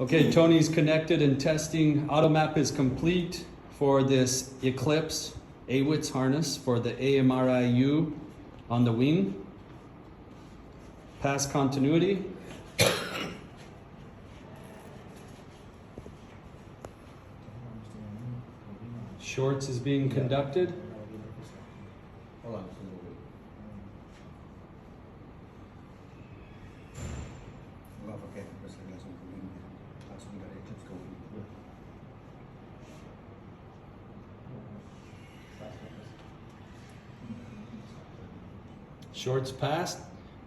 Okay, Tony's connected and testing. AutoMap is complete for this Eclipse AWTS harness for the AMRIU on the wing. Pass continuity. Shorts is being conducted. Shorts passed.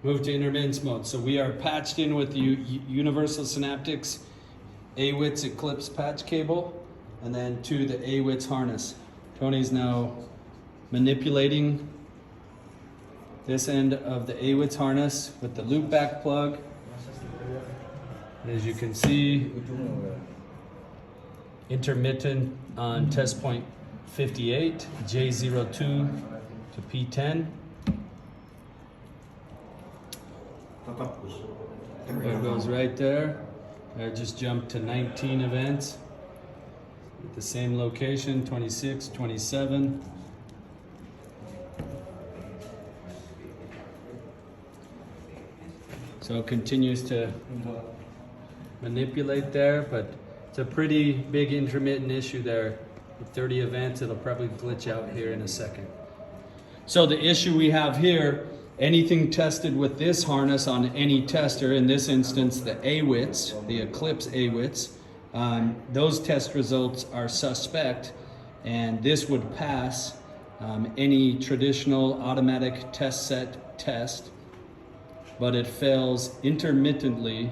Move to intermittence mode. So we are patched in with the Universal Synaptics AWTS Eclipse Patch Cable, and then to the AWTS harness. Tony's now manipulating this end of the AWTS harness with the loop back plug. As you can see, intermittent on test point 58, J02 to P10. There it goes right there. I just jumped to 19 events at the same location, 26, 27. So it continues to manipulate there, but it's a pretty big intermittent issue there. With 30 events, it'll probably glitch out here in a second. So the issue we have here, anything tested with this harness on any tester, in this instance the AWTS, the Eclipse AWTS, those test results are suspect, and this would pass any traditional automatic test set test, but it fails intermittently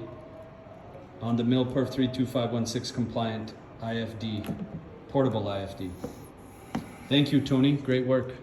on the MilPerf 32516 compliant IFD, portable IFD. Thank you, Tony. Great work.